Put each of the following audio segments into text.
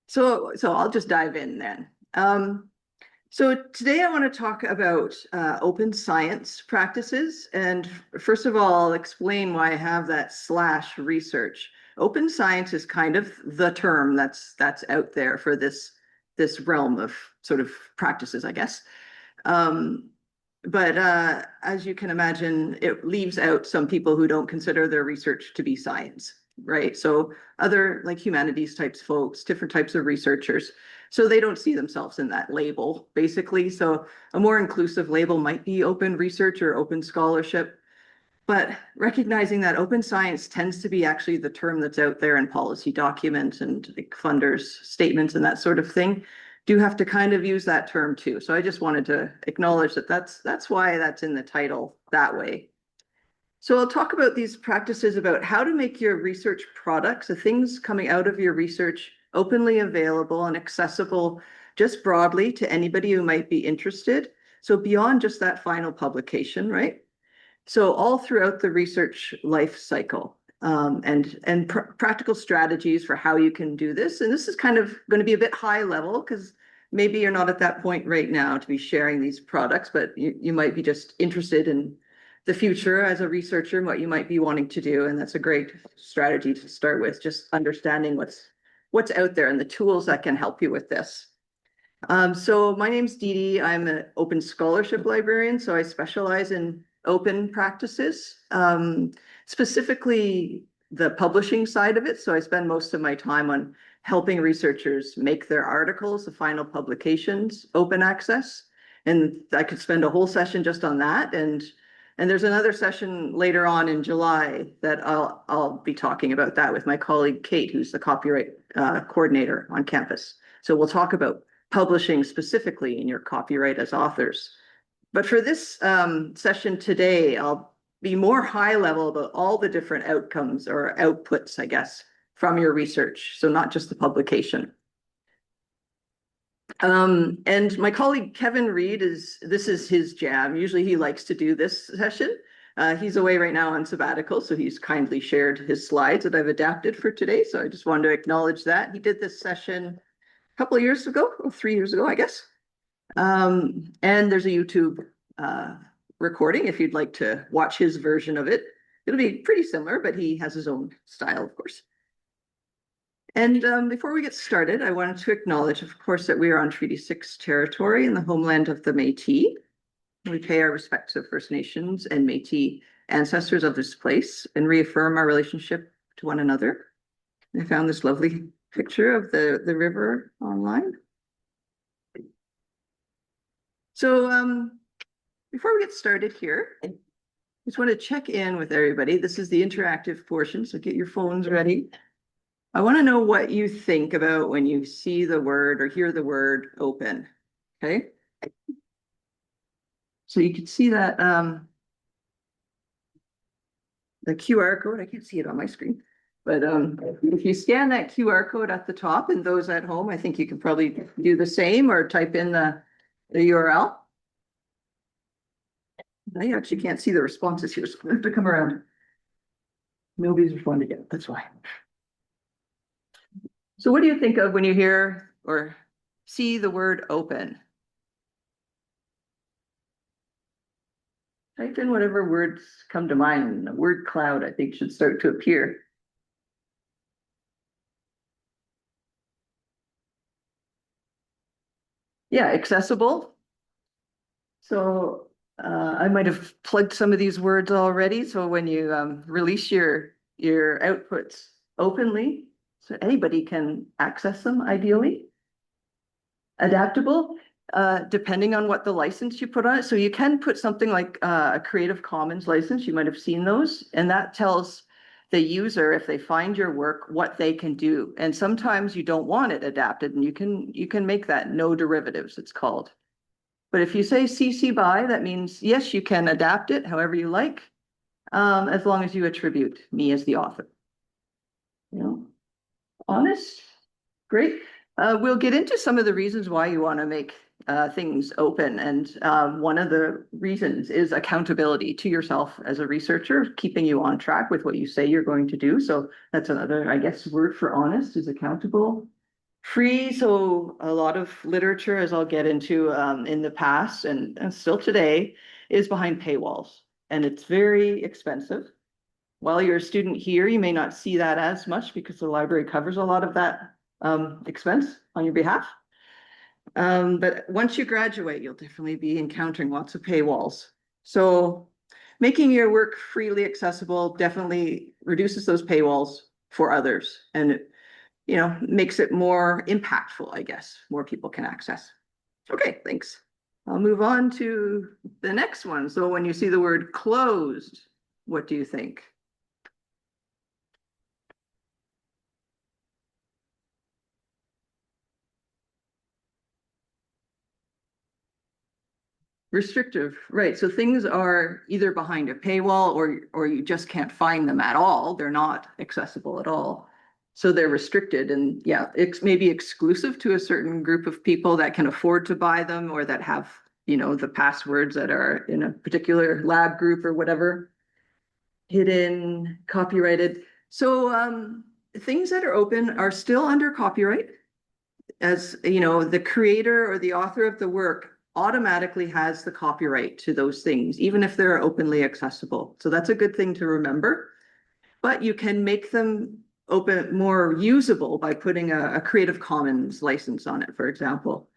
So I'll just dive in then. So today I want to talk about open science practices. And first of all, I'll explain why I have that slash research. Open science is kind of the term that's out there for this realm of sort of practices, I guess. Um, but as you can imagine, it leaves out some people who don't consider their research to be science, right? So other like humanities types folks, different types of researchers. So they don't see themselves in that label, basically. So a more inclusive label might be open research or open scholarship. But recognizing that open science tends to be actually the term that's out there in policy documents and like funders' statements and that sort of thing, do have to kind of use that term too. So I just wanted to acknowledge that that's why that's in the title that way. So I'll talk about these practices about how to make your research products, the things coming out of your research, openly available and accessible just broadly to anybody who might be interested. So beyond just that final publication, right? So all throughout the research life cycle, and practical strategies for how you can do this. And this is kind of going to be a bit high level because maybe you're not at that point right now to be sharing these products, but you might be just interested in the future as a researcher and what you might be wanting to do. And that's a great strategy to start with, just understanding what's out there and the tools that can help you with this. So my name's Dee Dee. I'm an open scholarship librarian, so I specialize in open practices, specifically the publishing side of it. So I spend most of my time on helping researchers make their articles, the final publications, open access. And I could spend a whole session just on that. And there's another session later on in July that I'll be talking about that with my colleague Kate, who's the copyright coordinator on campus. So we'll talk about publishing specifically in your copyright as authors. But for this session today, I'll be more high level about all the different outcomes or outputs, I guess, from your research. So not just the publication. And my colleague Kevin Reed this is his jam. Usually he likes to do this session. He's away right now on sabbatical, so he's kindly shared his slides that I've adapted for today. So I just wanted to acknowledge that. He did this session a couple of years ago, or 3 years ago, I guess. And there's a YouTube recording if you'd like to watch his version of it. It'll be pretty similar, but he has his own style, of course. And before we get started, I wanted to acknowledge, of course, that we are on Treaty 6 territory in the homeland of the Métis. We pay our respects to First Nations and Métis ancestors of this place and reaffirm our relationship to one another. I found this lovely picture of the river online. So before we get started here, I just want to check in with everybody. This is the interactive portion, so get your phones ready. I want to know what you think about when you see the word or hear the word open, okay? So you can see that the QR code, I can't see it on my screen, but if you scan that QR code at the top, and those at home, I think you can probably do the same or type in the URL. I actually can't see the responses here, so I have to come around. Nobody's responded yet, that's why. So what do you think of when you hear or see the word open? Type in whatever words come to mind, and the word cloud, I think, should start to appear. Yeah, accessible. So I might have plugged some of these words already. So when you release your outputs openly, so anybody can access them ideally. Adaptable, depending on what the license you put on it. So you can put something like a Creative Commons license. You might have seen those, and that tells the user, if they find your work, what they can do. And sometimes you don't want it adapted, and you can make that no derivatives, it's called. But if you say CC BY, that means, yes, you can adapt it however you like, as long as you attribute me as the author. You know, honest, great. We'll get into some of the reasons why you want to make things open. And one of the reasons is accountability to yourself as a researcher, keeping you on track with what you say you're going to do. So that's another, I guess, word for honest is accountable. Free, so a lot of literature, as I'll get into in the past and still today, is behind paywalls, and it's very expensive. While you're a student here, you may not see that as much because the library covers a lot of that expense on your behalf. But once you graduate, you'll definitely be encountering lots of paywalls. So making your work freely accessible definitely reduces those paywalls for others, and makes it more impactful, I guess. More people can access. Okay, thanks. I'll move on to the next one. So when you see the word closed, what do you think? Restrictive, right? So things are either behind a paywall or you just can't find them at all. They're not accessible at all. So they're restricted, and yeah, it's maybe exclusive to a certain group of people that can afford to buy them or that have, the passwords that are in a particular lab group or whatever, hidden, copyrighted. So things that are open are still under copyright. As the creator or the author of the work automatically has the copyright to those things, even if they're openly accessible. So that's a good thing to remember. But you can make them more usable by putting a Creative Commons license on it, for example.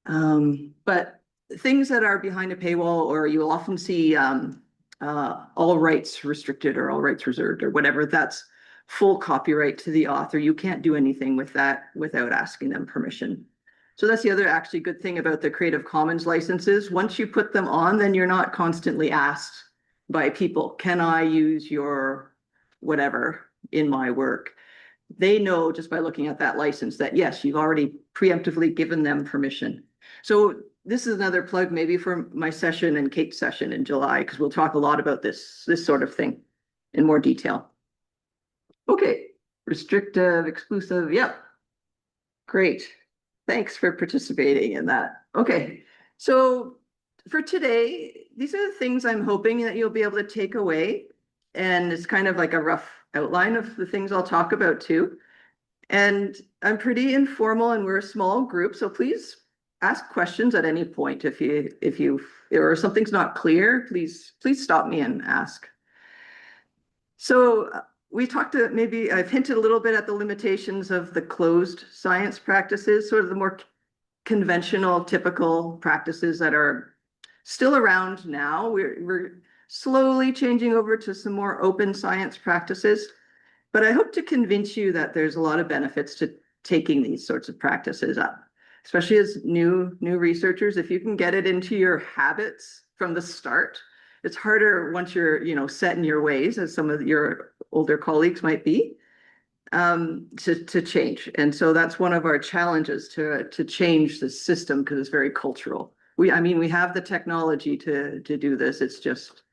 But things that are behind a paywall, or you'll often see all rights restricted or all rights reserved or whatever, that's full copyright to the author. You can't do anything with that without asking them permission. So that's the other actually good thing about the Creative Commons licenses. Once you put them on, then you're not constantly asked by people, can I use your whatever in my work? They know just by looking at that license that yes, you've already preemptively given them permission. So this is another plug maybe for my session and Kate's session in July, because we'll talk a lot about this sort of thing in more detail. Okay, restrictive, exclusive, yep. Great. Thanks for participating in that. Okay, so for today, these are the things I'm hoping that you'll be able to take away. And it's kind of like a rough outline of the things I'll talk about too. And I'm pretty informal and we're a small group, so please ask questions at any point. If or something's not clear, please stop me and ask. So we talked to, maybe I've hinted a little bit at the limitations of the closed science practices, sort of the more conventional, typical practices that are still around now. We're slowly changing over to some more open science practices. But I hope to convince you that there's a lot of benefits to taking these sorts of practices up, especially as new researchers. If you can get it into your habits from the start, it's harder once you're set in your ways, as some of your older colleagues might be, to change. And so that's one of our challenges, to change the system, because it's very cultural. We have the technology to do this. It's just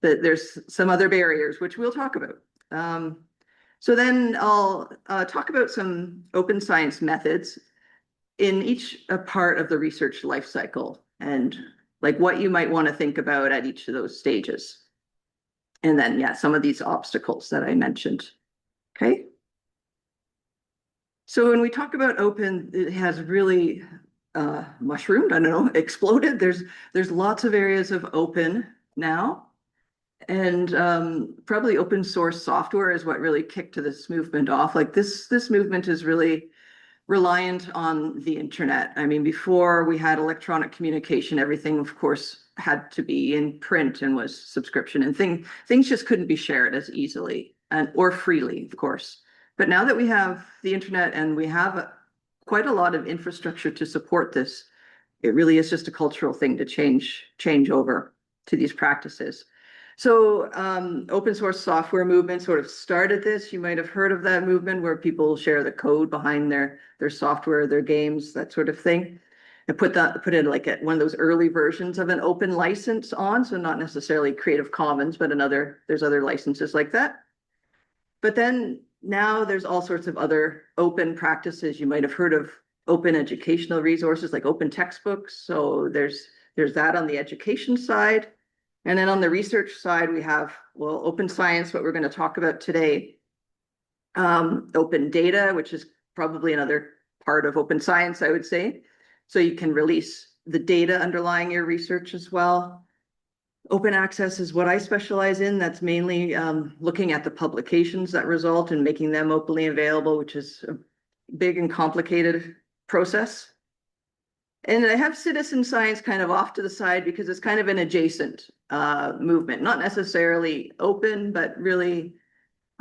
that there's some other barriers, which we'll talk about. So then I'll talk about some open science methods in each part of the research life cycle, and like what you might want to think about at each of those stages. And then, yeah, some of these obstacles that I mentioned. Okay. So when we talk about open, it has really mushroomed, I don't know, exploded. There's lots of areas of open now. And probably open source software is what really kicked this movement off. Like this movement is really reliant on the internet. Before we had electronic communication, everything, of course, had to be in print and was subscription, and things just couldn't be shared as easily or freely, of course. But now that we have the internet and we have quite a lot of infrastructure to support this, it really is just a cultural thing to change over to these practices. So open source software movement sort of started this. You might have heard of that movement, where people share the code behind their software, their games, that sort of thing. And put in like one of those early versions of an open license on, so not necessarily Creative Commons, but there's other licenses like that. But then now there's all sorts of other open practices. You might have heard of open educational resources like open textbooks. So there's that on the education side. And then on the research side, we have, open science, what we're going to talk about today. Open data, which is probably another part of open science, I would say. So you can release the data underlying your research as well. Open access is what I specialize in. That's mainly looking at the publications that result and making them openly available, which is a big and complicated process. And I have citizen science kind of off to the side because it's kind of an adjacent movement, not necessarily open, but really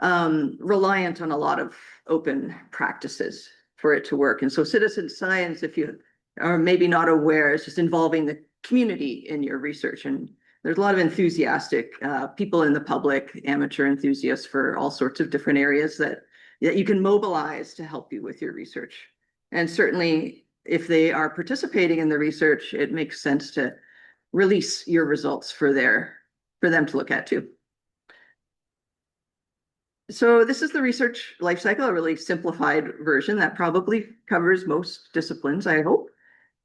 reliant on a lot of open practices for it to work. And so citizen science, if you are maybe not aware, is just involving the community in your research. And there's a lot of enthusiastic people in the public, amateur enthusiasts for all sorts of different areas that you can mobilize to help you with your research. And certainly, if they are participating in the research, it makes sense to release your results for them to look at too. So this is the research life cycle, a really simplified version that probably covers most disciplines, I hope,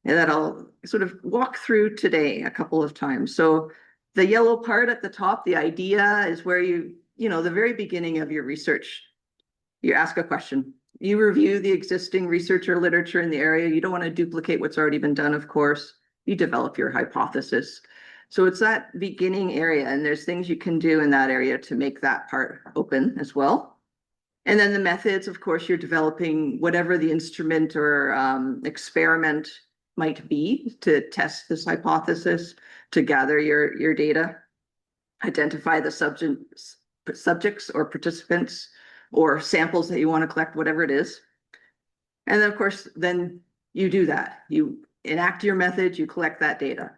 and that I'll sort of walk through today a couple of times. So the yellow part at the top, the idea, is where the very beginning of your research, you ask a question. You review the existing research or literature in the area. You don't want to duplicate what's already been done, of course. You develop your hypothesis. So it's that beginning area, and there's things you can do in that area to make that part open as well. And then the methods, of course, you're developing whatever the instrument or experiment might be to test this hypothesis, to gather your data, identify the subjects or participants or samples that you want to collect, whatever it is. And then, of course, then you do that. You enact your method, you collect that data.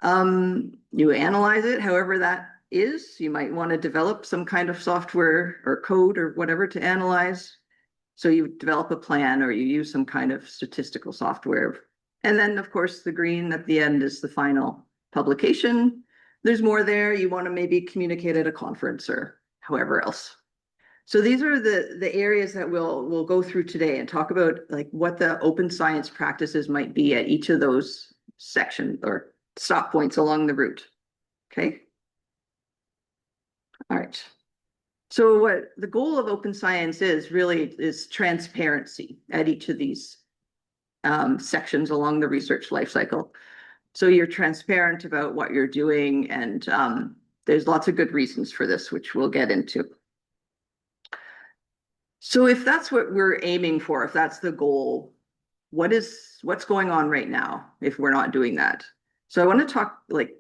You analyze it, however that is. You might want to develop some kind of software or code or whatever to analyze. So you develop a plan or you use some kind of statistical software. And then, of course, the green at the end is the final publication. There's more there. You want to maybe communicate at a conference or however else. So these are the areas that we'll go through today and talk about, like, what the open science practices might be at each of those sections or stop points along the route. Okay. All right. So what the goal of open science is transparency at each of these sections along the research life cycle. So you're transparent about what you're doing, and there's lots of good reasons for this, which we'll get into. So if that's what we're aiming for, if that's the goal, what's going on right now if we're not doing that? So I want to talk, like,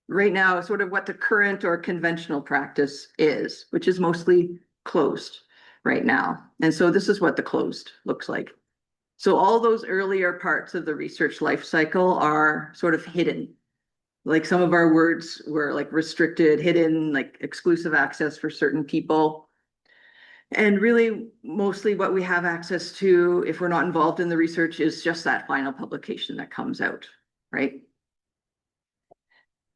right now, sort of what the current or conventional practice is, which is mostly closed right now. And so this is what the closed looks like. So all those earlier parts of the research life cycle are sort of hidden. Like, some of our words were like restricted, hidden, like exclusive access for certain people. And really, mostly what we have access to, if we're not involved in the research, is just that final publication that comes out, right?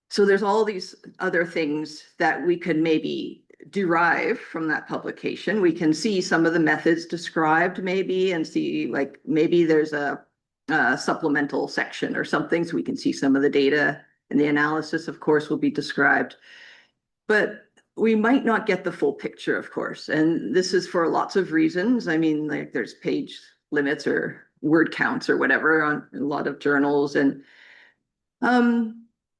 So there's all these other things that we could maybe derive from that publication. We can see some of the methods described maybe, and see, like, maybe there's a supplemental section or something, so we can see some of the data, and the analysis, of course, will be described. But we might not get the full picture, of course, and this is for lots of reasons. I mean, like, there's page limits or word counts or whatever on a lot of journals, and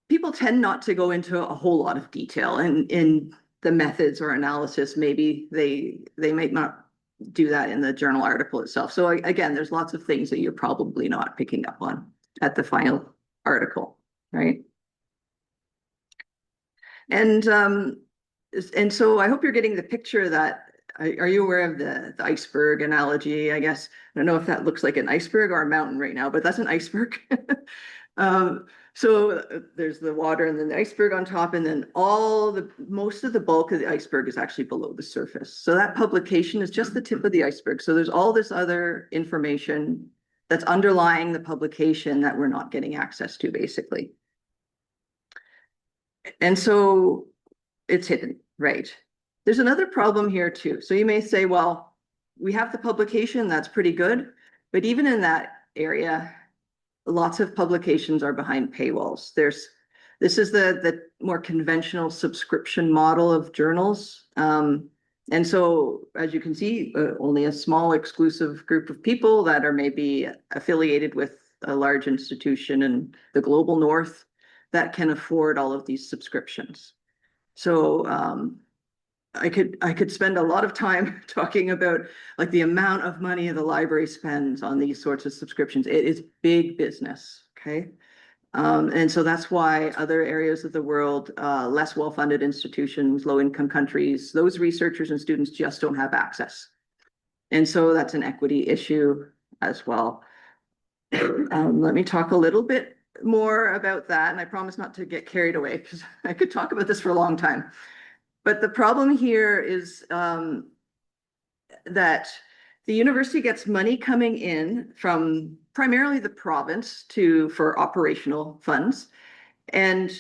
people tend not to go into a whole lot of detail in the methods or analysis. Maybe they might not do that in the journal article itself. So again, there's lots of things that you're probably not picking up on at the final article, right? And so I hope you're getting the picture that, are you aware of the iceberg analogy? I guess, I don't know if that looks like an iceberg or a mountain right now, but that's an iceberg. So there's the water and then the iceberg on top, and then most of the bulk of the iceberg is actually below the surface. So that publication is just the tip of the iceberg. So there's all this other information that's underlying the publication that we're not getting access to, basically. And so it's hidden, right? There's another problem here too. So you may say, well, we have the publication, that's pretty good. But even in that area, lots of publications are behind paywalls. This is the more conventional subscription model of journals. And so, as you can see, only a small exclusive group of people that are maybe affiliated with a large institution in the global north that can afford all of these subscriptions. So I could spend a lot of time talking about like the amount of money the library spends on these sorts of subscriptions. It is big business, okay? And so that's why other areas of the world, less well-funded institutions, low-income countries, those researchers and students just don't have access. And so that's an equity issue as well. Let me talk a little bit more about that. And I promise not to get carried away because I could talk about this for a long time. But the problem here is that the university gets money coming in from primarily the province for operational funds and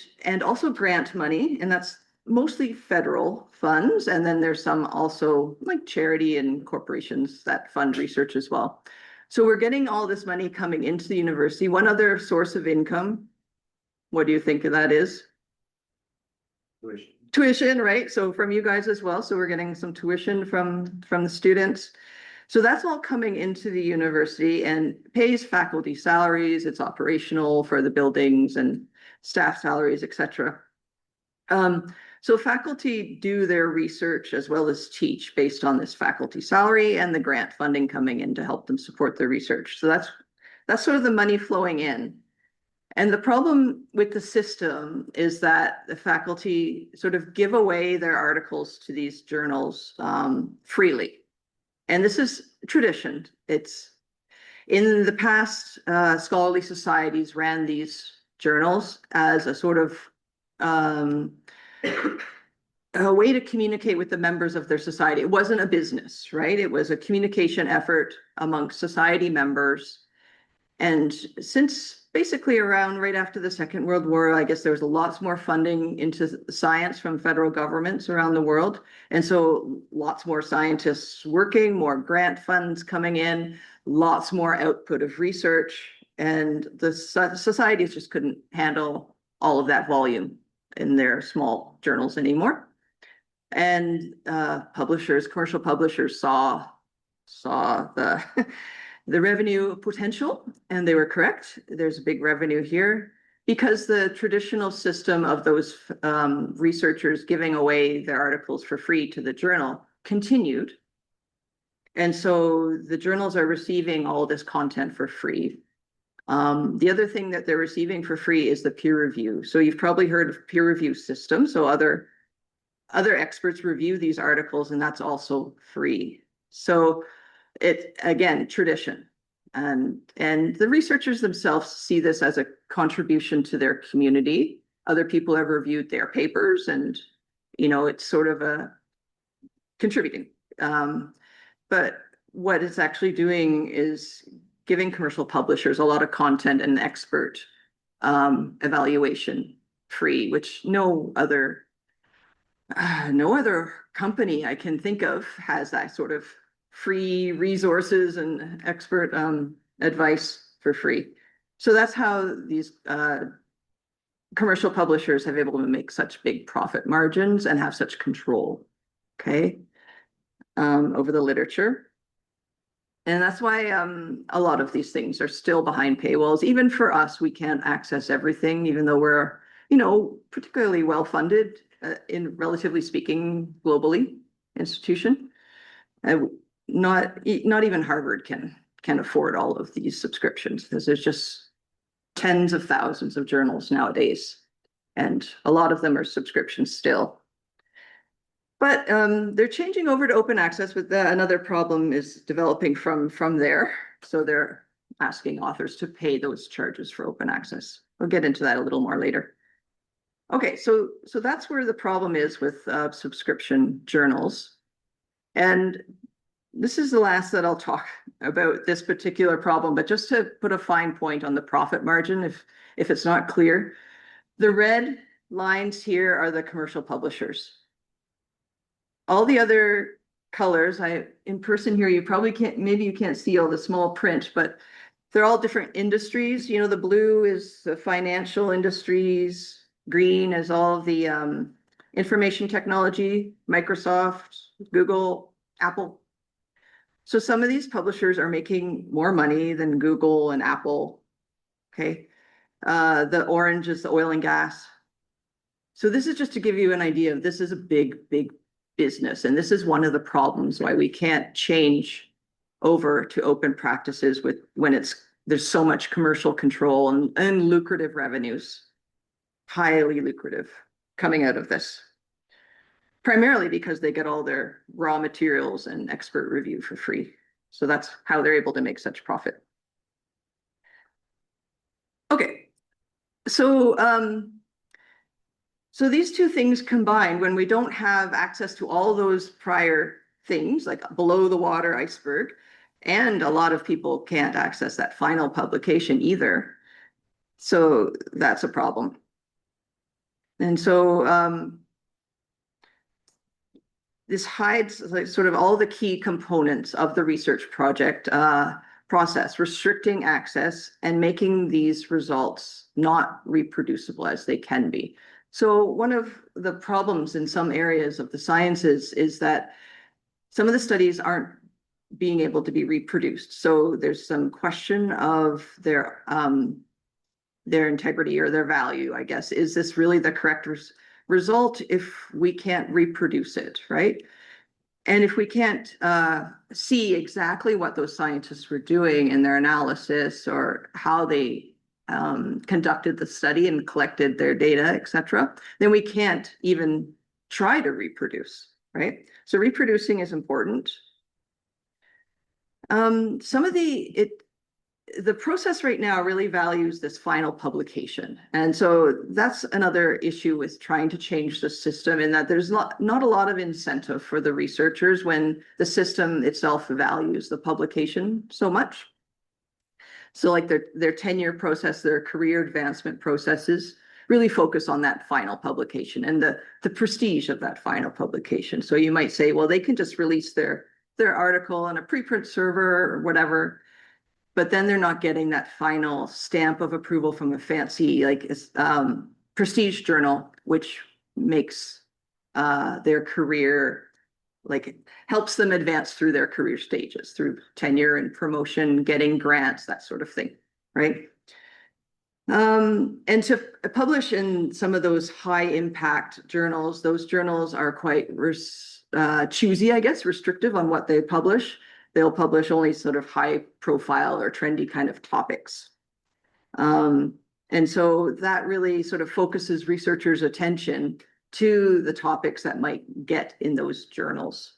also grant money, and that's mostly federal funds. And then there's some also like charity and corporations that fund research as well. So we're getting all this money coming into the university. One other source of income, what do you think of that is? Tuition, right? So from you guys as well. So we're getting some tuition from the students. So that's all coming into the university and pays faculty salaries. It's operational for the buildings and staff salaries, etc. So faculty do their research as well as teach based on this faculty salary and the grant funding coming in to help them support their research. So that's sort of the money flowing in. And the problem with the system is that the faculty sort of give away their articles to these journals freely. And this is tradition. It's in the past, scholarly societies ran these journals as a sort of a way to communicate with the members of their society. It wasn't a business, right? It was a communication effort amongst society members. And since basically around right after the Second World War, I guess there was lots more funding into science from federal governments around the world. And so lots more scientists working, more grant funds coming in, lots more output of research. And the societies just couldn't handle all of that volume in their small journals anymore. And commercial publishers saw the the revenue potential, and they were correct. There's a big revenue here because the traditional system of those researchers giving away their articles for free to the journal continued. And so the journals are receiving all this content for free. The other thing that they're receiving for free is the peer review. So you've probably heard of peer review system. So other experts review these articles, and that's also free. So it, again, tradition. And the researchers themselves see this as a contribution to their community. Other people have reviewed their papers, and it's sort of a contributing. But what it's actually doing is giving commercial publishers a lot of content and expert evaluation free, which no other company I can think of has that sort of free resources and expert advice for free. So that's how these commercial publishers have able to make such big profit margins and have such control, okay, over the literature. And that's why a lot of these things are still behind paywalls. Even for us, we can't access everything, even though we're, particularly well-funded in, relatively speaking, globally institution. Not even Harvard can afford all of these subscriptions because there's just tens of thousands of journals nowadays, and a lot of them are subscriptions still. But they're changing over to open access. With another problem is developing from there. So they're asking authors to pay those charges for open access. We'll get into that a little more later. Okay, so that's where the problem is with subscription journals. And this is the last that I'll talk about this particular problem, but just to put a fine point on the profit margin, if it's not clear, the red lines here are the commercial publishers. All the other colors, in person here, you probably can't, maybe you can't see all the small print, but they're all different industries. The blue is the financial industries, green is all of the information technology, Microsoft, Google, Apple. So some of these publishers are making more money than Google and Apple. Okay. The orange is the oil and gas. So this is just to give you an idea of this is a big, big business. And this is one of the problems why we can't change over to open practices when there's so much commercial control and lucrative revenues, highly lucrative coming out of this. Primarily because they get all their raw materials and expert review for free. So that's how they're able to make such profit. Okay, so so these two things combined, when we don't have access to all those prior things, like below the water iceberg, and a lot of people can't access that final publication either. So that's a problem. And so this hides like sort of all the key components of the research project process, restricting access and making these results not reproducible as they can be. So one of the problems in some areas of the sciences is that some of the studies aren't being able to be reproduced. So there's some question of their integrity or their value, I guess. Is this really the correct result if we can't reproduce it, right? And if we can't see exactly what those scientists were doing in their analysis or how they conducted the study and collected their data, et cetera, then we can't even try to reproduce, right? So reproducing is important. Some of the process right now really values this final publication. And so that's another issue with trying to change the system, in that there's not a lot of incentive for the researchers when the system itself values the publication so much. So like their tenure process, their career advancement processes really focus on that final publication and the prestige of that final publication. So you might say, well, they can just release their article on a preprint server or whatever, but then they're not getting that final stamp of approval from a fancy prestige journal, which makes their career, like helps them advance through their career stages, through tenure and promotion, getting grants, that sort of thing, right? And to publish in some of those high impact journals, those journals are quite choosy, I guess, restrictive on what they publish. They'll publish only sort of high profile or trendy kind of topics. And so that really sort of focuses researchers' attention to the topics that might get in those journals.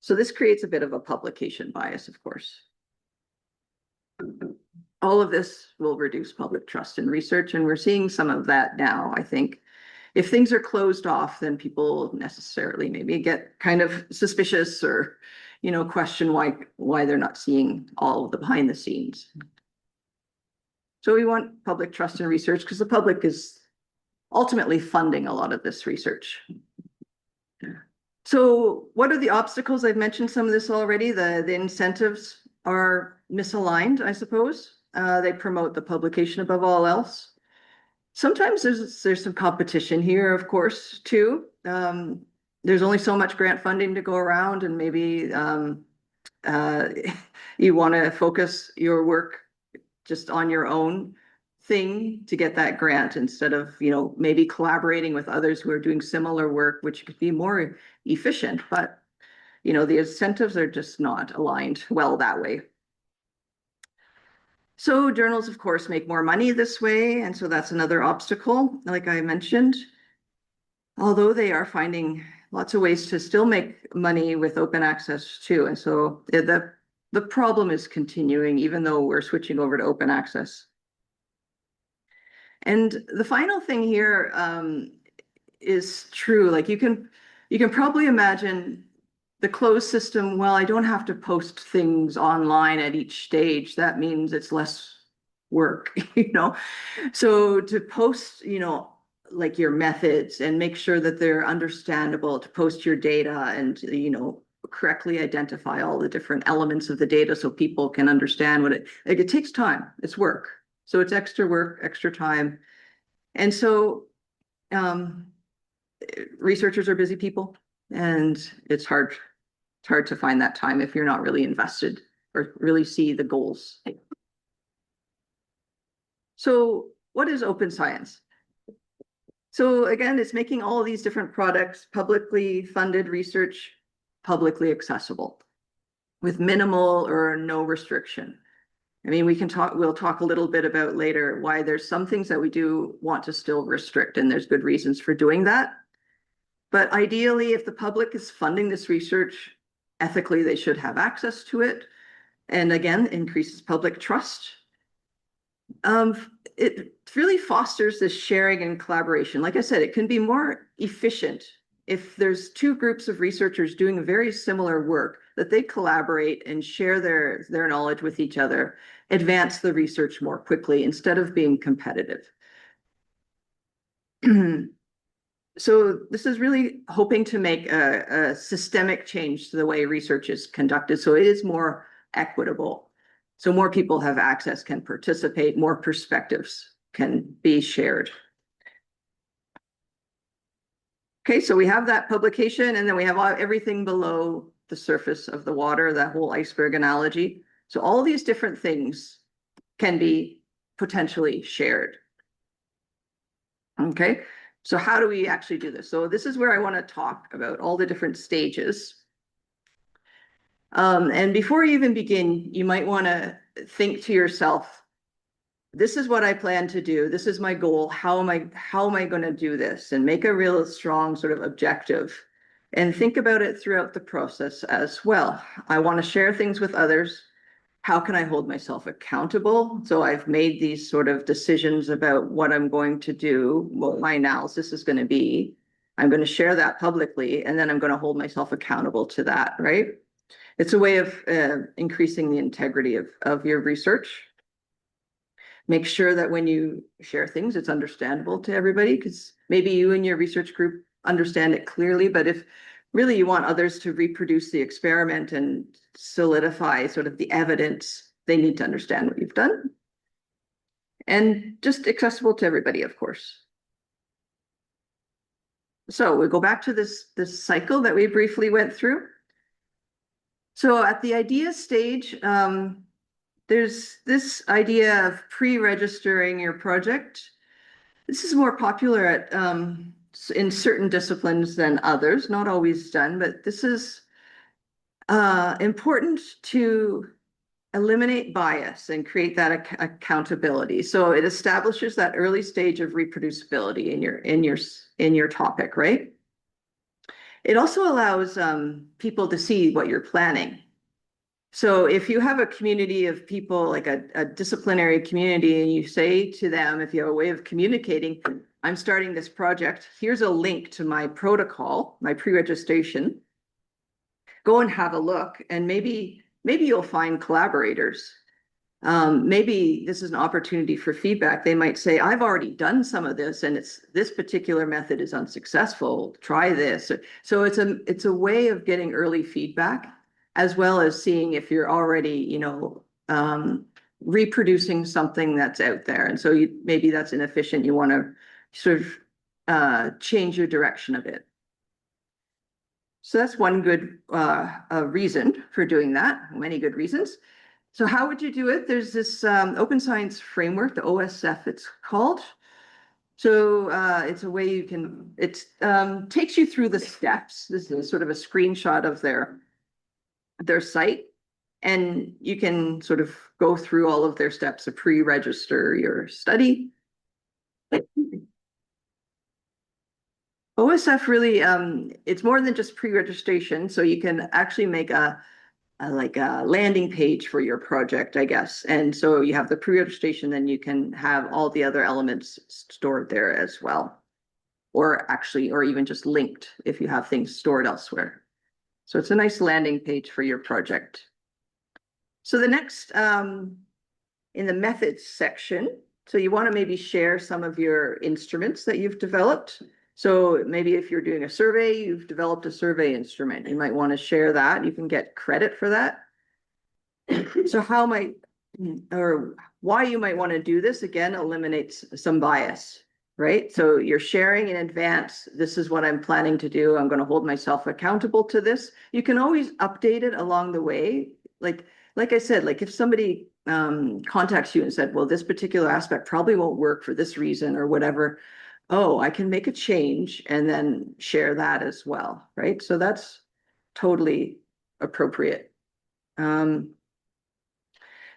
So this creates a bit of a publication bias, of course. All of this will reduce public trust in research, and we're seeing some of that now, I think. If things are closed off, then people necessarily maybe get kind of suspicious or, question why they're not seeing all of the behind the scenes. So we want public trust in research because the public is ultimately funding a lot of this research. So what are the obstacles? I've mentioned some of this already. The incentives are misaligned, I suppose. They promote the publication above all else. Sometimes there's some competition here, of course, too. There's only so much grant funding to go around, and maybe you want to focus your work just on your own thing to get that grant instead of, maybe collaborating with others who are doing similar work, which could be more efficient. But, the incentives are just not aligned well that way. So journals, of course, make more money this way. And so that's another obstacle, like I mentioned. Although they are finding lots of ways to still make money with open access too. And so the problem is continuing, even though we're switching over to open access. And the final thing here is true. Like you can probably imagine the closed system. Well, I don't have to post things online at each stage. That means it's less work, So to post, like your methods and make sure that they're understandable, to post your data and, correctly identify all the different elements of the data so people can understand what it takes time. It's work. So it's extra work, extra time. And so researchers are busy people, and it's hard to find that time if you're not really invested or really see the goals. So what is open science? So again, it's making all of these different products, publicly funded research, publicly accessible with minimal or no restriction. I mean, we'll talk a little bit about later why there's some things that we do want to still restrict, and there's good reasons for doing that. But ideally, if the public is funding this research, ethically, they should have access to it. And again, increases public trust. It really fosters this sharing and collaboration. Like I said, it can be more efficient if there's two groups of researchers doing very similar work, that they collaborate and share their knowledge with each other, advance the research more quickly instead of being competitive. So this is really hoping to make a systemic change to the way research is conducted, so it is more equitable. So more people have access, can participate, more perspectives can be shared. Okay, so we have that publication, and then we have everything below the surface of the water, that whole iceberg analogy. So all these different things can be potentially shared. Okay, so how do we actually do this? So this is where I want to talk about all the different stages. And before you even begin, you might want to think to yourself, this is what I plan to do. This is my goal. How am I going to do this? And make a real strong sort of objective and think about it throughout the process as well. I want to share things with others. How can I hold myself accountable? So I've made these sort of decisions about what I'm going to do, what my analysis is going to be. I'm going to share that publicly, and then I'm going to hold myself accountable to that, right? It's a way of increasing the integrity of your research. Make sure that when you share things, it's understandable to everybody, because maybe you and your research group understand it clearly, but if really you want others to reproduce the experiment and solidify sort of the evidence, they need to understand what you've done. And just accessible to everybody, of course. So we go back to this cycle that we briefly went through. So at the idea stage, there's this idea of pre-registering your project. This is more popular at in certain disciplines than others, not always done, but this is important to eliminate bias and create that accountability. So it establishes that early stage of reproducibility in your topic, right? It also allows people to see what you're planning. So if you have a community of people, like a disciplinary community, and you say to them, if you have a way of communicating, I'm starting this project, here's a link to my protocol, my pre-registration, go and have a look, and maybe you'll find collaborators. Maybe this is an opportunity for feedback. They might say, I've already done some of this, and this particular method is unsuccessful, try this. So it's a way of getting early feedback, as well as seeing if you're already, reproducing something that's out there. And so maybe that's inefficient. You want to sort of change your direction a bit. So that's one good reason for doing that, many good reasons. So how would you do it? There's this open science framework, the OSF it's called. So it's a way you can, it takes you through the steps. This is sort of a screenshot of their site, and you can sort of go through all of their steps to pre-register your study. OSF really, it's more than just pre-registration, so you can actually make a landing page for your project, I guess. And so you have the pre-registration, then you can have all the other elements stored there as well, or even just linked if you have things stored elsewhere. So it's a nice landing page for your project. So the next, in the methods section, so you want to maybe share some of your instruments that you've developed. So maybe if you're doing a survey, you've developed a survey instrument, you might want to share that. You can get credit for that. So why you might want to do this, again, eliminates some bias. right? So you're sharing in advance, this is what I'm planning to do. I'm going to hold myself accountable to this. You can always update it along the way. Like I said, like if somebody contacts you and said, well, this particular aspect probably won't work for this reason or whatever. Oh, I can make a change and then share that as well, right? So that's totally appropriate.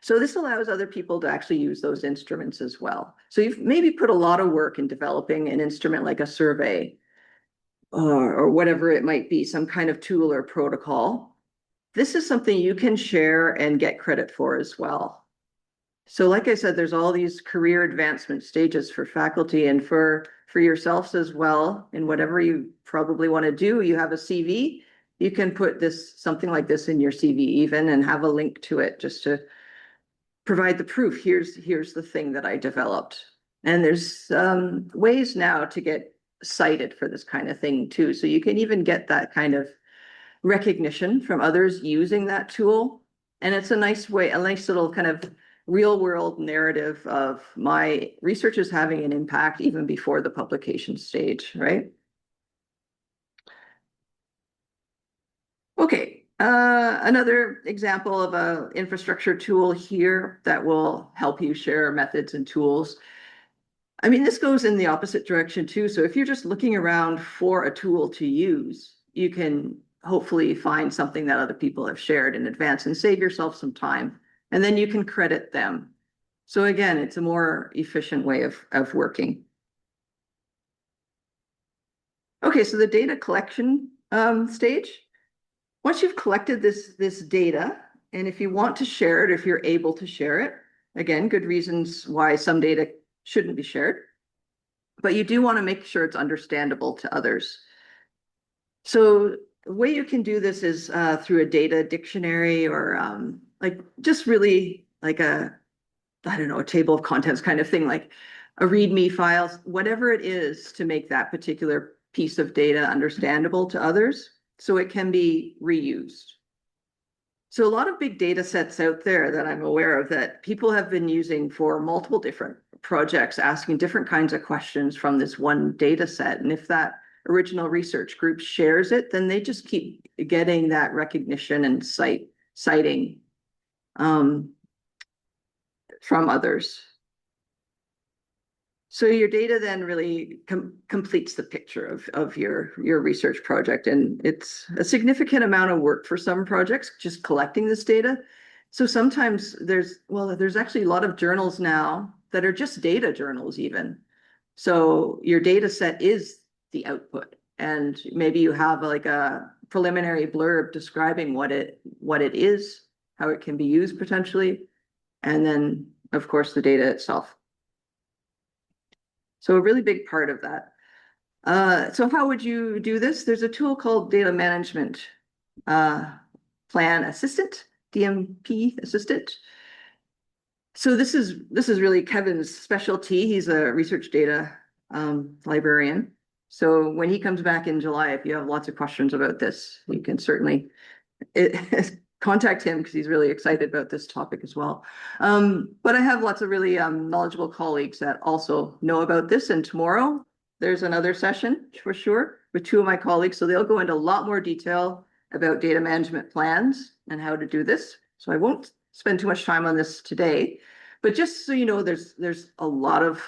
So this allows other people to actually use those instruments as well. So you've maybe put a lot of work in developing an instrument like a survey or whatever it might be, some kind of tool or protocol. This is something you can share and get credit for as well. So like I said, there's all these career advancement stages for faculty and for yourselves as well. And whatever you probably want to do, you have a CV, you can put this something like this in your CV even and have a link to it just to provide the proof. Here's the thing that I developed. And there's ways now to get cited for this kind of thing too. So you can even get that kind of recognition from others using that tool. And it's a nice way, a nice little kind of real world narrative of my research is having an impact even before the publication stage, right? Okay, another example of an infrastructure tool here that will help you share methods and tools. I mean, this goes in the opposite direction too. So if you're just looking around for a tool to use, you can hopefully find something that other people have shared in advance and save yourself some time. And then you can credit them. So again, it's a more efficient way of working. Okay, so the data collection stage. Once you've collected this data, and if you want to share it, if you're able to share it, again, good reasons why some data shouldn't be shared, but you do want to make sure it's understandable to others. So the way you can do this is through a data dictionary or like just really like I don't know, a table of contents kind of thing, like a README file, whatever it is to make that particular piece of data understandable to others so it can be reused. So a lot of big data sets out there that I'm aware of that people have been using for multiple different projects, asking different kinds of questions from this one data set. And if that original research group shares it, then they just keep getting that recognition and citing from others. So your data then really completes the picture of your research project. And it's a significant amount of work for some projects, just collecting this data. So sometimes there's actually a lot of journals now that are just data journals even. So your data set is the output. And maybe you have like a preliminary blurb describing what it is, how it can be used potentially, and then of course the data itself. So a really big part of that. So how would you do this? There's a tool called Data Management Plan Assistant, DMP Assistant. So this is really Kevin's specialty. He's a research data librarian. So when he comes back in July, if you have lots of questions about this, you can certainly contact him because he's really excited about this topic as well. But I have lots of really knowledgeable colleagues that also know about this. And tomorrow there's another session for sure with two of my colleagues. So they'll go into a lot more detail about data management plans and how to do this. So I won't spend too much time on this today, but just so you know, there's a lot of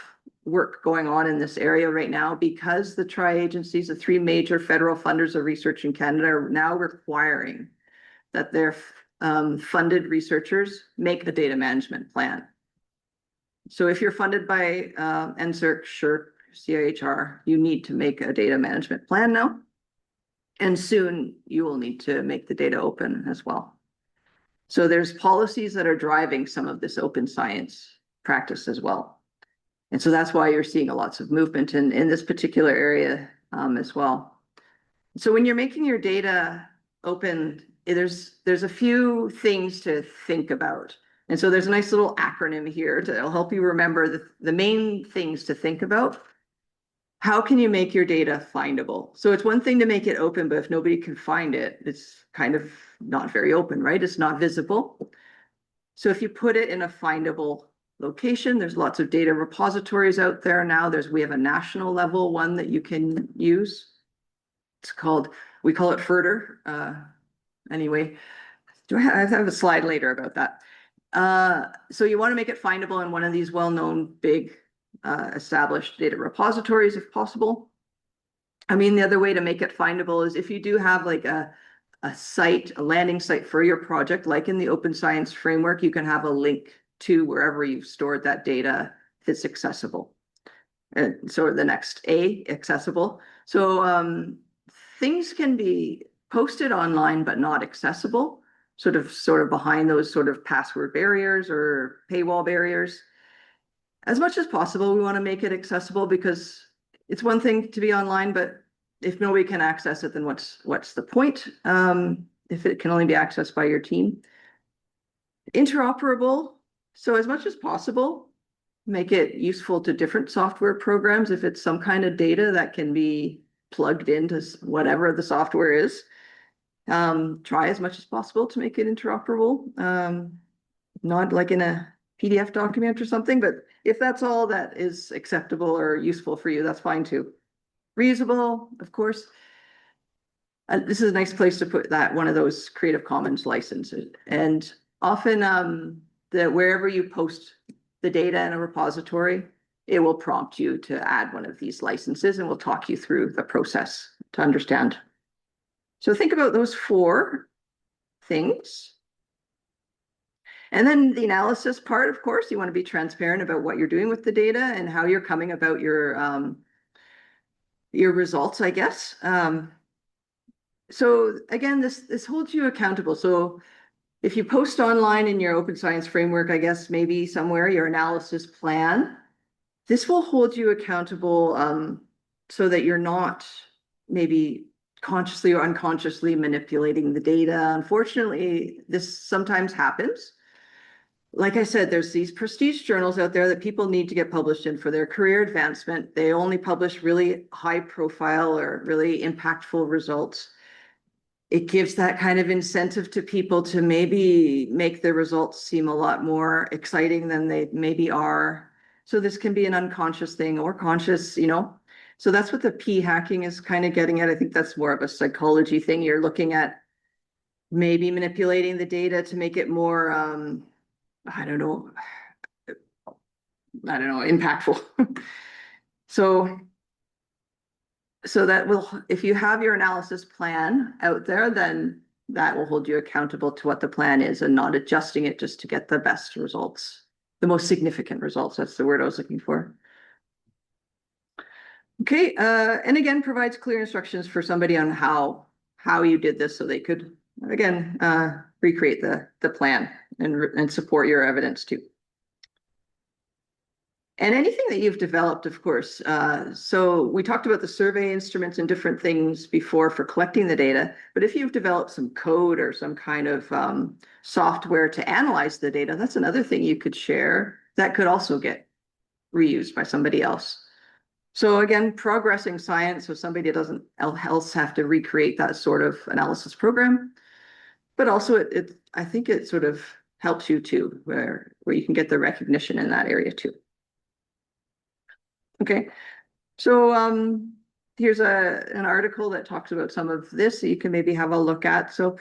work going on in this area right now because the tri-agencies, the three major federal funders of research in Canada, are now requiring that their funded researchers make a data management plan. So if you're funded by NSERC, SSHRC, CIHR, you need to make a data management plan now. And soon you will need to make the data open as well. So there's policies that are driving some of this open science practice as well. And so that's why you're seeing lots of movement in this particular area as well. So when you're making your data open, there's a few things to think about. And so there's a nice little acronym here to help you remember the main things to think about. How can you make your data findable? So it's one thing to make it open, but if nobody can find it, it's kind of not very open, right? It's not visible. So if you put it in a findable location. There's lots of data repositories out there now. We have a national level one that you can use. We call it FERDR. Anyway, I have a slide later about that. So you want to make it findable in one of these well-known, big, established data repositories if possible. I mean, the other way to make it findable is if you do have like a landing site for your project, like in the Open Science Framework, you can have a link to wherever you've stored that data if it's accessible. And so the next A, accessible. So things can be posted online but not accessible, sort of behind those sort of password barriers or paywall barriers. As much as possible, we want to make it accessible because it's one thing to be online, but if nobody can access it, then what's the point? If it can only be accessed by your team. Interoperable. So as much as possible, make it useful to different software programs. If it's some kind of data that can be plugged into whatever the software is, try as much as possible to make it interoperable. Not like in a PDF document or something, but if that's all that is acceptable or useful for you, that's fine too. Reusable, of course. This is a nice place to put that, one of those Creative Commons licenses. And often wherever you post the data in a repository, it will prompt you to add one of these licenses, and we'll talk you through the process to understand. So think about those 4 things. And then the analysis part, of course, you want to be transparent about what you're doing with the data and how you're coming about your results, I guess. So again, this holds you accountable. So if you post online in your Open Science Framework, I guess maybe somewhere, your analysis plan, this will hold you accountable so that you're not maybe consciously or unconsciously manipulating the data. Unfortunately, this sometimes happens. Like I said, there's these prestige journals out there that people need to get published in for their career advancement. They only publish really high profile or really impactful results. It gives that kind of incentive to people to maybe make their results seem a lot more exciting than they maybe are. So this can be an unconscious thing or conscious, So that's what the P hacking is kind of getting at. I think that's more of a psychology thing. You're looking at maybe manipulating the data to make it more, I don't know, impactful. So that will, if you have your analysis plan out there, then that will hold you accountable to what the plan is and not adjusting it just to get the best results, the most significant results. That's the word I was looking for. Okay, and again, provides clear instructions for somebody on how you did this so they could, again, recreate the plan and support your evidence too. And anything that you've developed, of course. So we talked about the survey instruments and different things before for collecting the data, but if you've developed some code or some kind of software to analyze the data, that's another thing you could share that could also get reused by somebody else. So again, progressing science, so somebody doesn't else have to recreate that sort of analysis program, but also I think it sort of helps you too, where you can get the recognition in that area too. Okay, so here's an article that talks about some of this that you can maybe have a look at. So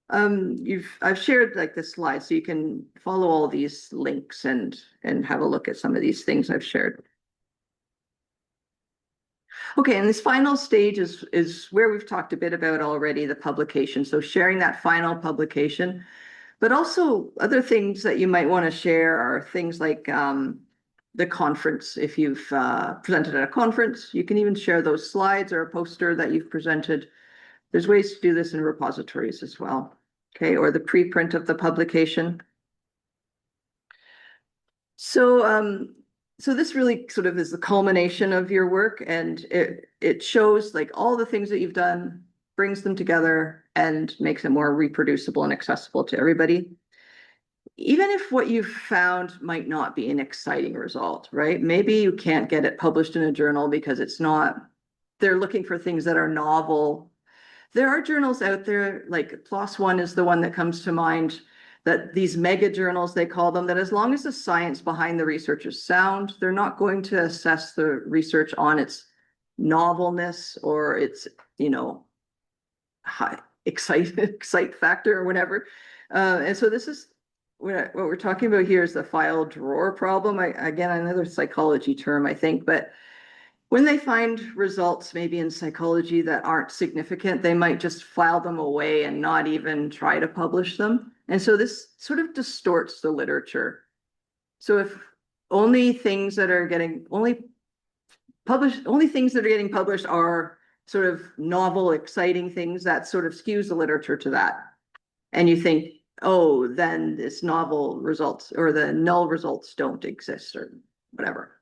I've shared like this slide so you can follow all these links and have a look at some of these things I've shared. Okay, and this final stage is where we've talked a bit about already, the publication. So sharing that final publication, but also other things that you might want to share are things like the conference. If you've presented at a conference, you can even share those slides or a poster that you've presented. There's ways to do this in repositories as well. Okay, or the preprint of the publication. So this really sort of is the culmination of your work, and it shows like all the things that you've done, brings them together and makes it more reproducible and accessible to everybody. Even if what you've found might not be an exciting result, right? Maybe you can't get it published in a journal because they're looking for things that are novel. There are journals out there, like PLOS One is the one that comes to mind, that these mega journals, they call them, that as long as the science behind the research is sound, they're not going to assess the research on its novelness or its, high excite factor or whatever. And so this is what we're talking about here is the file drawer problem. Again, another psychology term, I think, but when they find results maybe in psychology that aren't significant, they might just file them away and not even try to publish them. And so this sort of distorts the literature. So if only things that are getting published are sort of novel, exciting things, that sort of skews the literature to that. And you think, oh, then this novel results or the null results don't exist or whatever.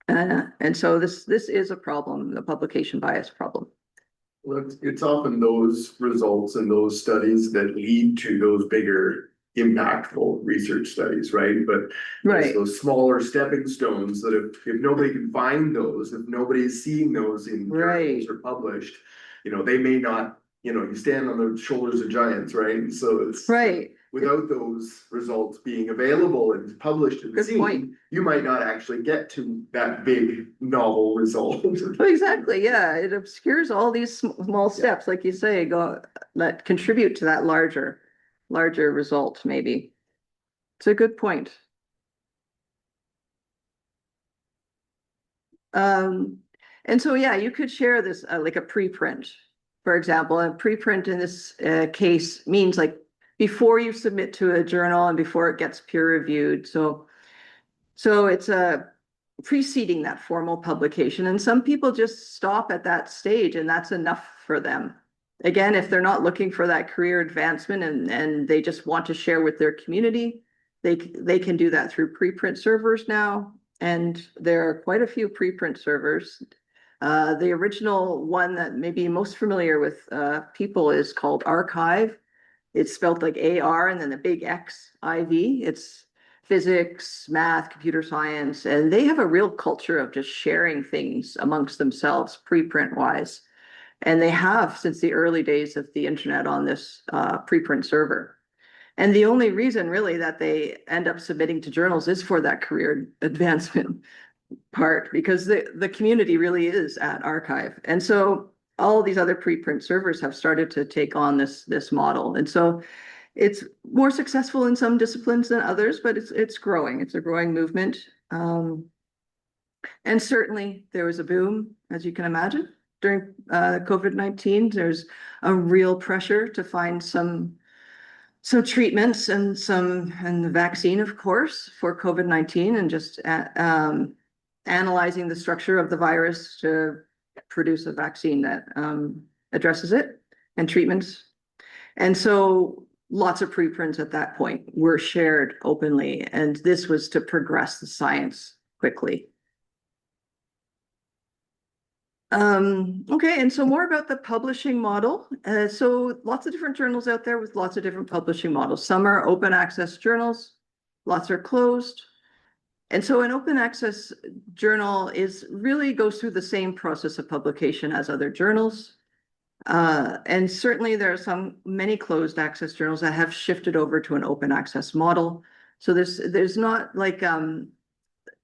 And so this is a problem, the publication bias problem. Well, it's often those results and those studies that lead to those bigger impactful research studies, right? But there's those smaller stepping stones that if nobody can find those, if nobody's seeing those in journals or published, they may not, you stand on the shoulders of giants, right? And so it's without those results being available and published and seen, you might not actually get to that big novel result. Exactly. Yeah. It obscures all these small steps, like you say, that contribute to that larger result, maybe. It's a good point. And so, yeah, you could share this like a preprint, for example. A preprint in this case means like before you submit to a journal and before it gets peer reviewed. So it's preceding that formal publication. And some people just stop at that stage and that's enough for them. Again, if they're not looking for that career advancement and they just want to share with their community, they can do that through preprint servers now. And there are quite a few preprint servers. The original one that may be most familiar with people is called Archive. It's spelled like AR and then the big XIV. It's physics, math, computer science, and they have a real culture of just sharing things amongst themselves, preprint wise. And they have since the early days of the internet on this preprint server. And the only reason really that they end up submitting to journals is for that career advancement part, because the community really is at Archive. And so all these other preprint servers have started to take on this model. And so it's more successful in some disciplines than others, but it's growing. It's a growing movement. And certainly there was a boom, as you can imagine, during COVID-19. There's a real pressure to find some treatments and the vaccine, of course, for COVID-19, and just analyzing the structure of the virus to produce a vaccine that addresses it and treatments. And so lots of preprints at that point were shared openly, and this was to progress the science quickly. Okay, and so more about the publishing model. So lots of different journals out there with lots of different publishing models. Some are open access journals, lots are closed. And so an open access journal really goes through the same process of publication as other journals. And certainly there are many closed access journals that have shifted over to an open access model. So there's not like in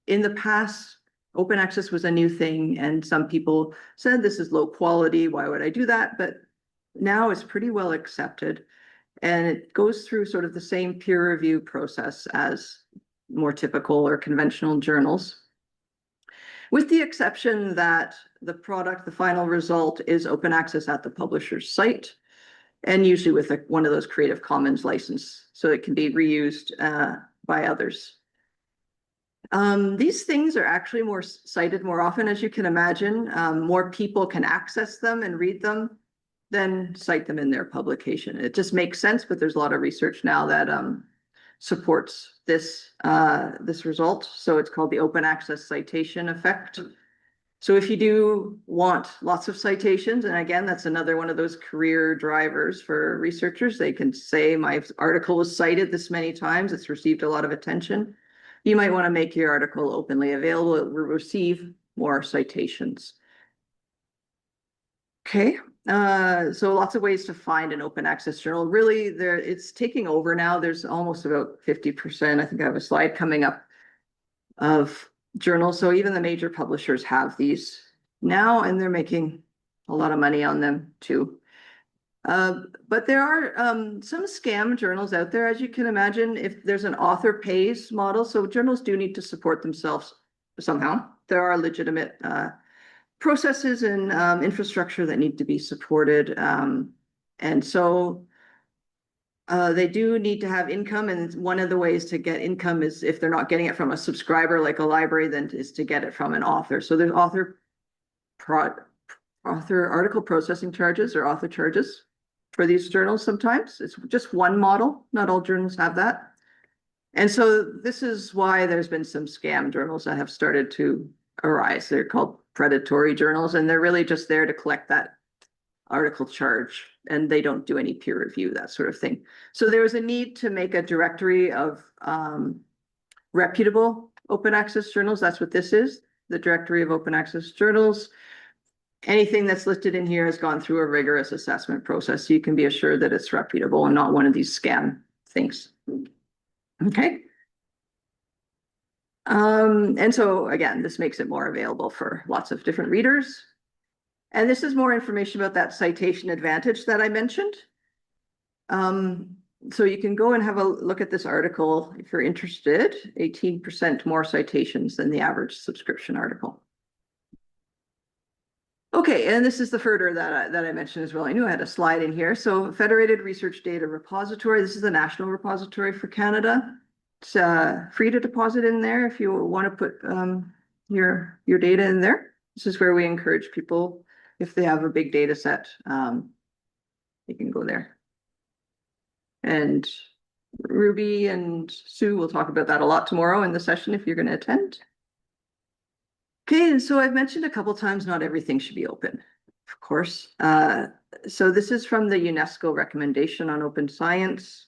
the past, open access was a new thing, and some people said this is low quality. Why would I do that? But now it's pretty well accepted, and it goes through sort of the same peer review process as more typical or conventional journals, with the exception that the final result is open access at the publisher's site, and usually with one of those Creative Commons license, so it can be reused by others. These things are actually more cited more often, as you can imagine. More people can access them and read them than cite them in their publication. It just makes sense, but there's a lot of research now that supports this result. So it's called the open access citation effect. So if you do want lots of citations, and again, that's another one of those career drivers for researchers, they can say my article was cited this many times, it's received a lot of attention. You might want to make your article openly available. It will receive more citations. Okay, So lots of ways to find an open access journal. Really, it's taking over now. There's almost about 50%. I think I have a slide coming up of journals. So even the major publishers have these now, and they're making a lot of money on them too. But there are some scam journals out there, as you can imagine, if there's an author pays model. So journals do need to support themselves somehow. There are legitimate processes and infrastructure that need to be supported. And so they do need to have income. And one of the ways to get income is if they're not getting it from a subscriber like a library, then is to get it from an author. So there's author article processing charges or author charges for these journals sometimes. It's just one model. Not all journals have that. And so this is why there's been some scam journals that have started to arise. They're called predatory journals, and they're really just there to collect that article charge, and they don't do any peer review, that sort of thing. So there was a need to make a directory of reputable open access journals. That's what this is, the directory of open access journals. Anything that's listed in here has gone through a rigorous assessment process, so you can be assured that it's reputable and not one of these scam things. Okay. And so again, this makes it more available for lots of different readers. And this is more information about that citation advantage that I mentioned. So you can go and have a look at this article if you're interested. 18% more citations than the average subscription article. Okay, and this is the further that I mentioned as well. I knew I had a slide in here. So Federated Research Data Repository. This is the national repository for Canada. It's free to deposit in there if you want to put your data in there. This is where we encourage people, if they have a big data set, you can go there. And Ruby and Sue will talk about that a lot tomorrow in the session if you're going to attend. Okay, and so I've mentioned a couple times not everything should be open, of course. So this is from the UNESCO recommendation on open science.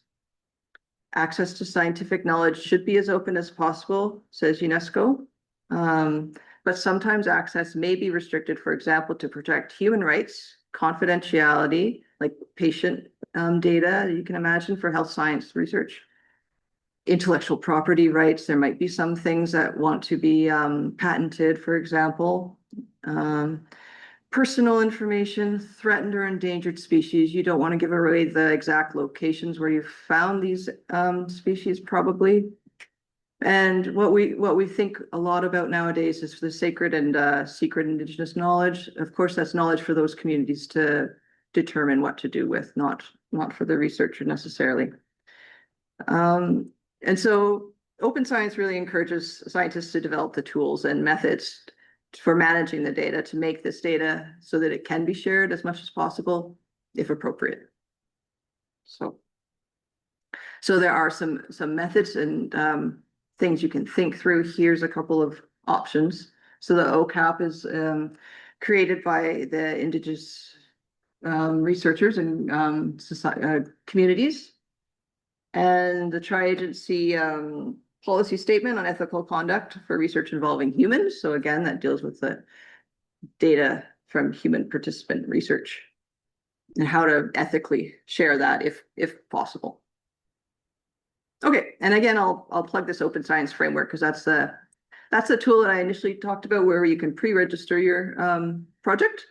Access to scientific knowledge should be as open as possible, says UNESCO. But sometimes access may be restricted, for example, to protect human rights, confidentiality, like patient data, you can imagine, for health science research. Intellectual property rights, there might be some things that want to be patented, for example. Personal information, threatened or endangered species. You don't want to give away the exact locations where you found these species, probably. And what we think a lot about nowadays is the sacred and secret Indigenous knowledge. Of course, that's knowledge for those communities to determine what to do with, not for the researcher necessarily. And so open science really encourages scientists to develop the tools and methods for managing the data to make this data so that it can be shared as much as possible, if appropriate. So there are some methods and things you can think through. Here's a couple of options. So the OCAP is created by the Indigenous researchers and communities. And the tri-agency policy statement on ethical conduct for research involving humans. So again, that deals with the data from human participant research and how to ethically share that if possible. Okay, and again, I'll plug this open science framework because that's the tool that I initially talked about, where you can pre-register your project,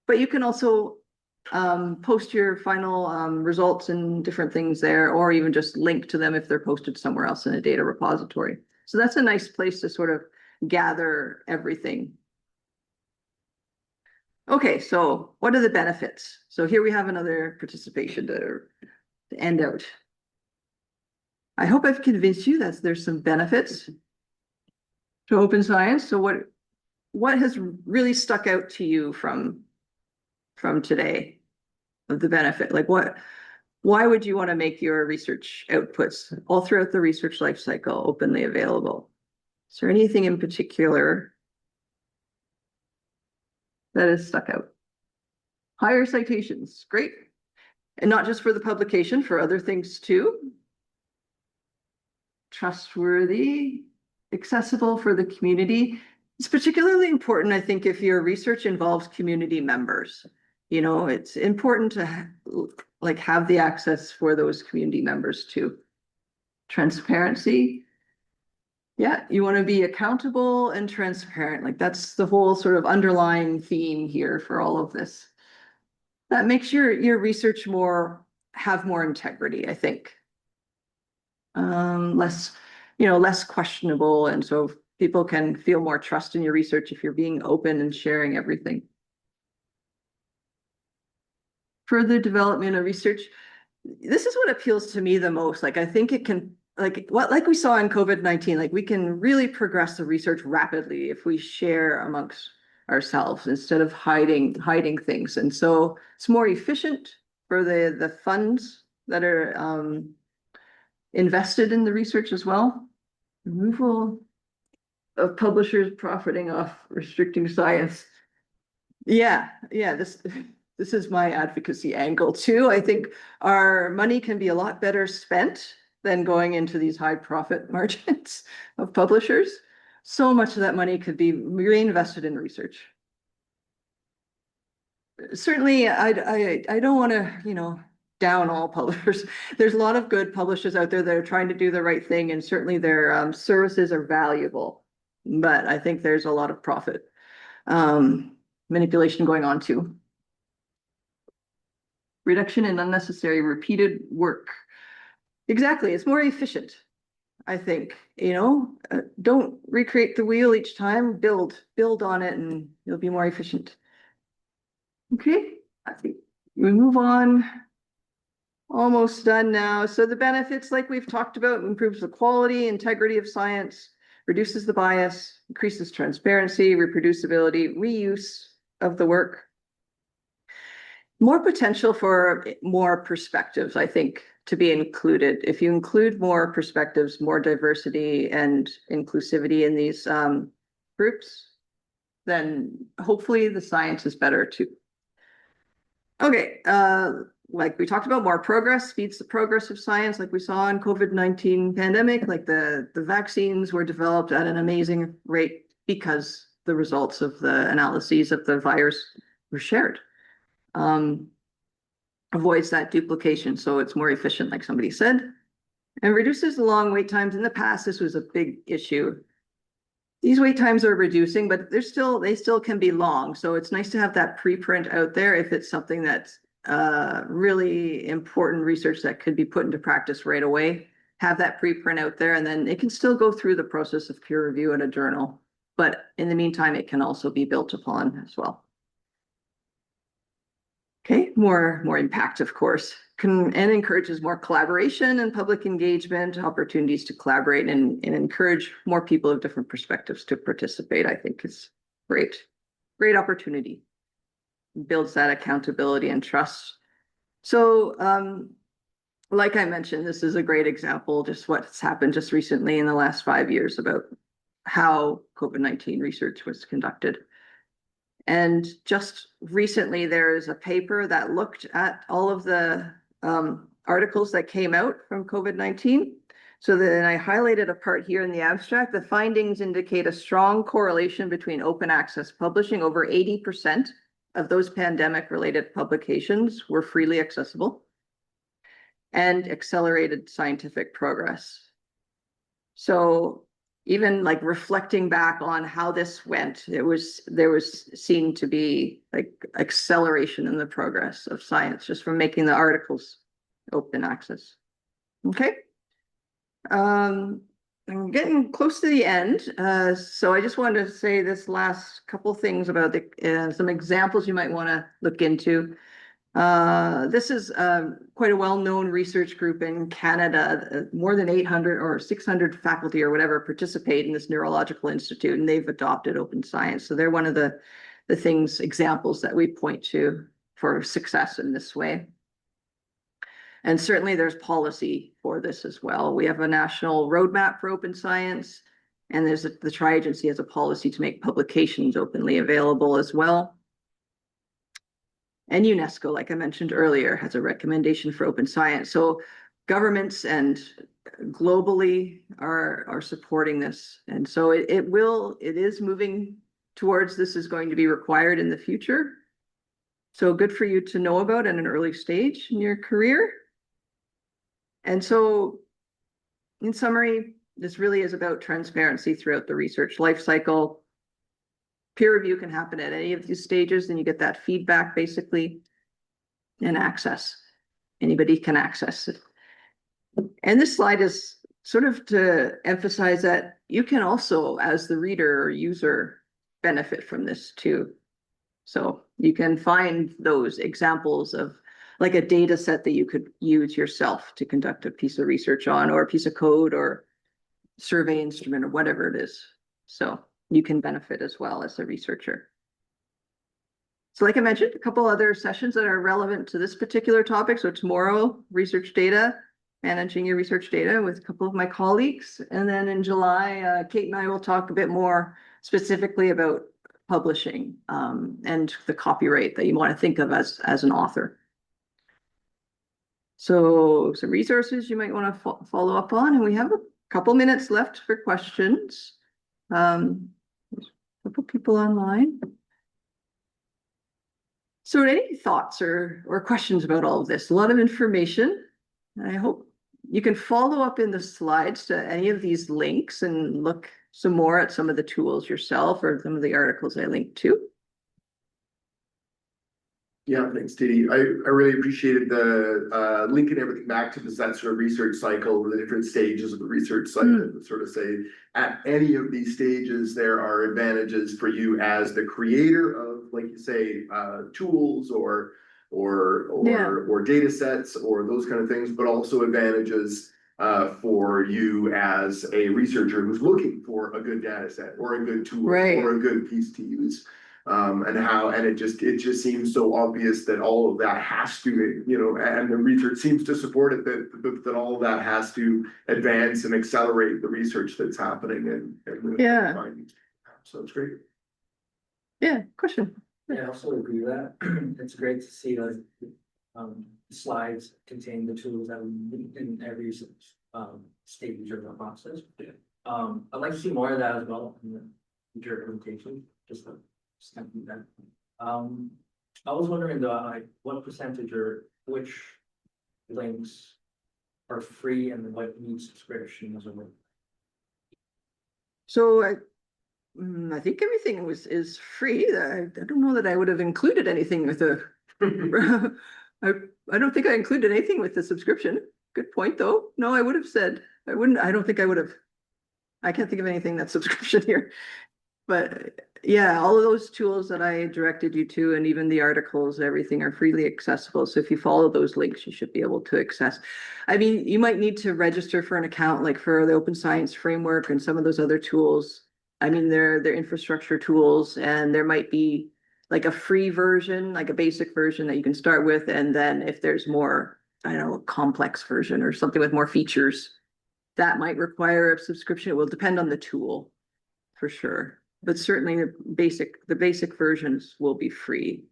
but you can also post your final results and different things there, or even just link to them if they're posted somewhere else in a data repository. So that's a nice place to sort of gather everything. Okay, so what are the benefits? So here we have another participation to end out. I hope I've convinced you that there's some benefits to open science. So what has really stuck out to you from today of the benefit? Like why would you want to make your research outputs all throughout the research life cycle openly available? Is there anything in particular that has stuck out? Higher citations, great. And not just for the publication, for other things too. Trustworthy, accessible for the community. It's particularly important, I think, if your research involves community members. It's important to have the access for those community members too. Transparency. Yeah, you want to be accountable and transparent. That's the whole sort of underlying theme here for all of this. That makes your research have more integrity, I think. Less questionable, and so people can feel more trust in your research if you're being open and sharing everything. Further development of research. This is what appeals to me the most. I think it can, like we saw in COVID-19, we can really progress the research rapidly if we share amongst ourselves instead of hiding things. And so it's more efficient for the funds that are invested in the research as well. Removal of publishers profiting off restricting science. Yeah, this is my advocacy angle too. I think our money can be a lot better spent than going into these high profit margins of publishers. So much of that money could be reinvested in research. Certainly, I don't want to, down all publishers. There's a lot of good publishers out there that are trying to do the right thing, and certainly their services are valuable. But I think there's a lot of profit manipulation going on too. Reduction in unnecessary repeated work. Exactly, it's more efficient, I think. Don't recreate the wheel each time. Build on it, and you'll be more efficient. Okay, I think we move on. Almost done now. So the benefits, like we've talked about, improves the quality, integrity of science, reduces the bias, increases transparency, reproducibility, reuse of the work. More potential for more perspectives, I think, to be included. If you include more perspectives, more diversity and inclusivity in these groups, then hopefully the science is better too. Okay, like we talked about, more progress speeds the progress of science, like we saw in COVID-19 pandemic. The vaccines were developed at an amazing rate because the results of the analyses of the virus were shared. Avoids that duplication, so it's more efficient, like somebody said, and reduces the long wait times. In the past, this was a big issue. These wait times are reducing, but they still can be long. So it's nice to have that preprint out there if it's something that's really important research that could be put into practice right away. Have that preprint out there, and then it can still go through the process of peer review in a journal. But in the meantime, it can also be built upon as well. Okay, more impact, of course, and encourages more collaboration and public engagement, opportunities to collaborate and encourage more people of different perspectives to participate. I think is great opportunity. Builds that accountability and trust. So, like I mentioned, this is a great example, just what's happened just recently in the last 5 years about how COVID-19 research was conducted. And just recently, there is a paper that looked at all of the articles that came out from COVID-19. So then I highlighted a part here in the abstract. The findings indicate a strong correlation between open access publishing. Over 80% of those pandemic-related publications were freely accessible and accelerated scientific progress. So even reflecting back on how this went, there was seen to be acceleration in the progress of science just from making the articles open access. Okay. I'm getting close to the end. So I just wanted to say this last couple things about some examples you might want to look into. This is quite a well-known research group in Canada. More than 800 or 600 faculty or whatever participate in this neurological institute, and they've adopted open science. So they're one of the examples that we point to for success in this way. And certainly there's policy for this as well. We have a national roadmap for open science, and there's the Tri-Agency has a policy to make publications openly available as well. And UNESCO, like I mentioned earlier, has a recommendation for open science. So governments and globally are supporting this. And so it is moving towards this is going to be required in the future. So good for you to know about at an early stage in your career. And so in summary, this really is about transparency throughout the research life cycle. Peer review can happen at any of these stages, and you get that feedback basically, and access. Anybody can access it. And this slide is sort of to emphasize that you can also, as the reader or user, benefit from this too. So you can find those examples of like a data set that you could use yourself to conduct a piece of research on, or a piece of code or survey instrument or whatever it is. So you can benefit as well as a researcher. So like I mentioned, a couple other sessions that are relevant to this particular topic. So tomorrow, research data, managing your research data with a couple of my colleagues. And then in July, Kate and I will talk a bit more specifically about publishing and the copyright that you want to think of as an author. So some resources you might want to follow up on, and we have a couple minutes left for questions. A couple people online. So any thoughts or questions about all of this? A lot of information. I hope you can follow up in the slides to any of these links and look some more at some of the tools yourself or some of the articles I linked to. Yeah, thanks, Didi. I really appreciated the linking everything back to that sort of research cycle, or the different stages of the research cycle, to sort of say at any of these stages, there are advantages for you as the creator of, like you say, tools or data sets or those kind of things, but also advantages for you as a researcher who's looking for a good data set or a good tool or a good piece to use. And it just seems so obvious that all of that has to, and the research seems to support it, that all of that has to advance and accelerate the research that's happening and the findings. So it's great. Yeah, question. Yeah, I also agree with that. It's great to see that slides contain the tools that we need in every stage of the process. I'd like to see more of that as well in the future implementation, just to do that. I was wondering though, like what percentage or which links are free and what need subscription as well? So I think everything is free. I don't know that I would have included anything with a. I don't think I included anything with the subscription. Good point, though. No, I would have said I wouldn't. I don't think I would have. I can't think of anything that's subscription here. But yeah, all of those tools that I directed you to, and even the articles, everything are freely accessible. So if you follow those links, you should be able to access. I mean, you might need to register for an account, like for the Open Science Framework and some of those other tools. I mean, they're infrastructure tools, and there might be like a free version, like a basic version that you can start with. And then if there's more, I don't know, a complex version or something with more features, that might require a subscription. It will depend on the tool for sure. But certainly the basic versions will be free.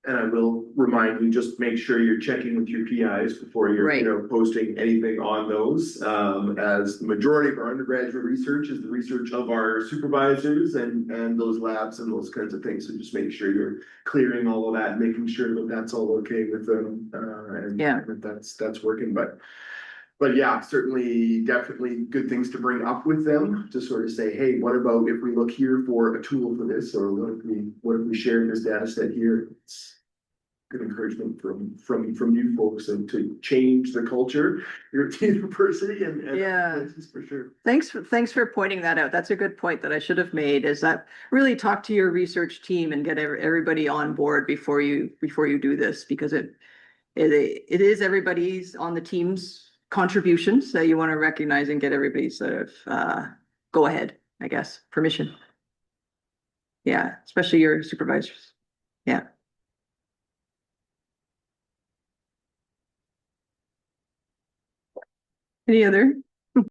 And I will remind you, just make sure you're checking with your PIs before you're posting anything on those. As the majority of our undergraduate research is the research of our supervisors and those labs and those kinds of things. So just make sure you're clearing all of that, making sure that that's all okay with them, and that that's working. But yeah, certainly, definitely good things to bring up with them to sort of say, hey, what about if we look here for a tool for this, or what if we share this data set here? It's good encouragement from you folks and to change the culture, your university and places for sure. Thanks for pointing that out. That's a good point that I should have made, is that really talk to your research team and get everybody on board before you do this, because it is everybody's on the team's contributions that you want to recognize and get everybody sort of go ahead, I guess, permission. Yeah, especially your supervisors. Yeah. Any other